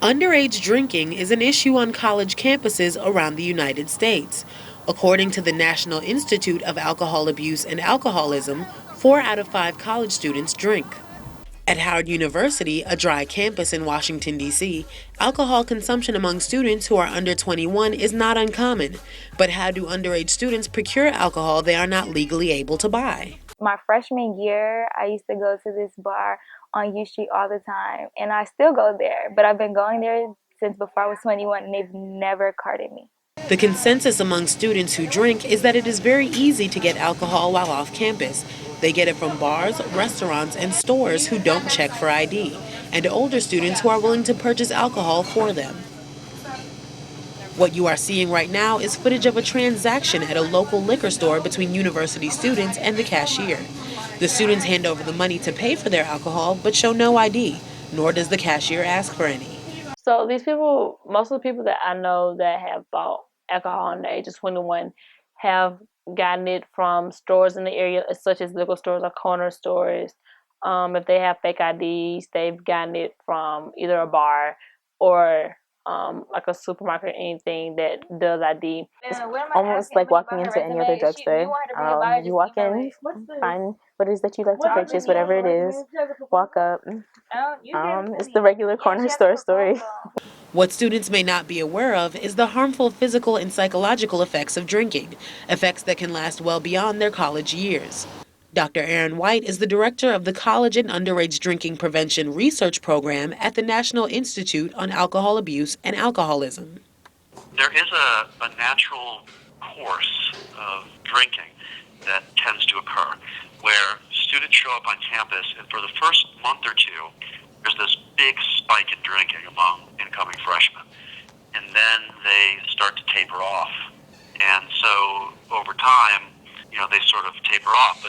Underage drinking is an issue on college campuses around the United States. According to the National Institute of Alcohol Abuse and Alcoholism, 4 out of 5 college students drink. At Howard University, a dry campus in Washington, D.C., alcohol consumption among students who are under 21 is not uncommon. But how do underage students procure alcohol they are not legally able to buy? My freshman year, I used to go to this bar on U Street all the time, and I still go there, but I've been going there since before I was 21, and they've never carded me. The consensus among students who drink is that it is very easy to get alcohol while off campus. They get it from bars, restaurants, and stores who don't check for ID, and older students who are willing to purchase alcohol for them. What you are seeing right now is footage of a transaction at a local liquor store between university students and the cashier. The students hand over the money to pay for their alcohol, but show no ID, nor does the cashier ask for any. So these people, most of the people that I know that have bought alcohol under the age of 21 have gotten it from stores in the area, such as liquor stores or corner stores. If they have fake IDs, they've gotten it from either a bar or like a supermarket or anything that does ID. It's almost like walking into any other drugstore. You walk in, find what it is that you like to purchase, whatever it is, walk up. It's the regular corner store story. What students may not be aware of is the harmful physical and psychological effects of drinking, effects that can last well beyond their college years. Dr. Aaron White is the director of the College and Underage Drinking Prevention Research Program at the National Institute on Alcohol Abuse and Alcoholism. There is a natural course of drinking that tends to occur where students show up on campus and for the first month or two, there's this big spike in drinking among incoming freshmen. And then they start to taper off. And so over time, they sort of taper off.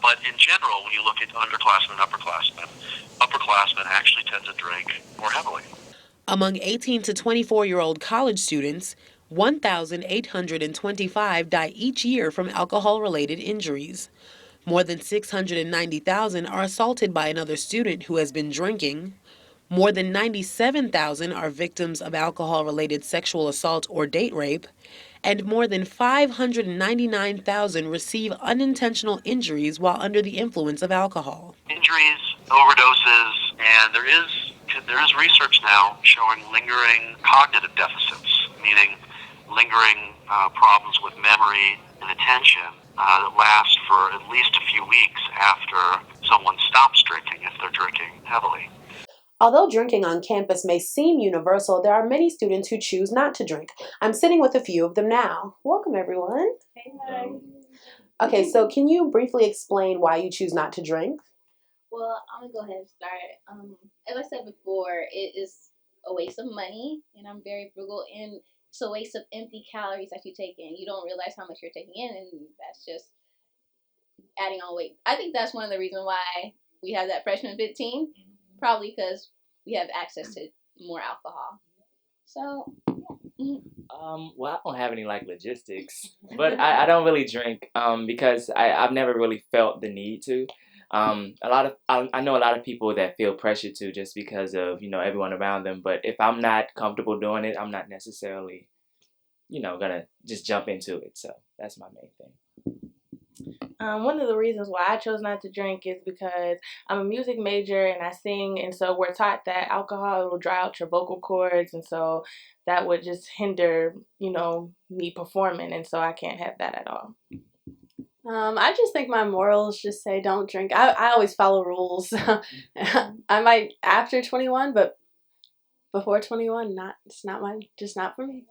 But in general, when you look at underclassmen and upperclassmen actually tend to drink more heavily. Among 18 to 24-year-old college students, 1,825 die each year from alcohol-related injuries. More than 690,000 are assaulted by another student who has been drinking. More than 97,000 are victims of alcohol-related sexual assault or date rape. And more than 599,000 receive unintentional injuries while under the influence of alcohol. Injuries, overdoses, and there is research now showing lingering cognitive deficits, meaning lingering problems with memory and attention that last for at least a few weeks after someone stops drinking if they're drinking heavily. Although drinking on campus may seem universal, there are many students who choose not to drink. I'm sitting with a few of them now. Welcome, everyone. Hey. Okay, so can you briefly explain why you choose not to drink? Well, I'm going to go ahead and start. As I said before, it is a waste of money, and I'm very frugal, and it's a waste of empty calories that you take in. You don't realize how much you're taking in, and that's just adding on weight. I think that's one of the reasons why we have that freshman 15. Probably because we have access to more alcohol. So, yeah. Well, I don't have any logistics, but I don't really drink because I've never really felt the need to. I know a lot of people that feel pressure to just because of everyone around them. But if I'm not comfortable doing it, I'm not necessarily gonna just jump into it. So that's my main thing. One of the reasons why I chose not to drink is because I'm a music major and I sing, and so we're taught that alcohol will dry out your vocal cords, and so that would just hinder, me performing, and so I can't have that at all. I just think my morals just say don't drink. I always follow rules. I might after 21, but before 21, it's not for me.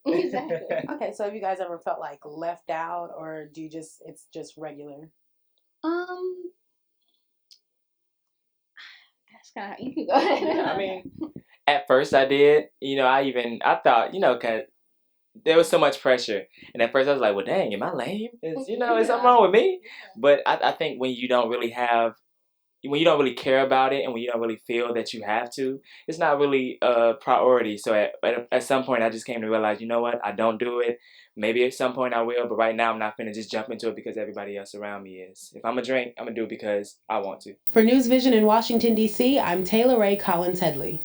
Exactly. Okay, so have you guys ever felt left out, or do you it's just regular? That's kind of, you can go ahead. I mean, at first I did, I thought, cause there was so much pressure. And at first I was like, well, dang, am I lame? Is something wrong with me? But I think when you don't really care about it and when you don't really feel that you have to, it's not really a priority. So at some point I just came to realize, you know what, I don't do it. Maybe at some point I will, but right now I'm not going to just jump into it because everybody else around me is. If I'm going to drink, I'm going to do it because I want to. For Newsvision in Washington, D.C., I'm Taylor Ray Collins Headley.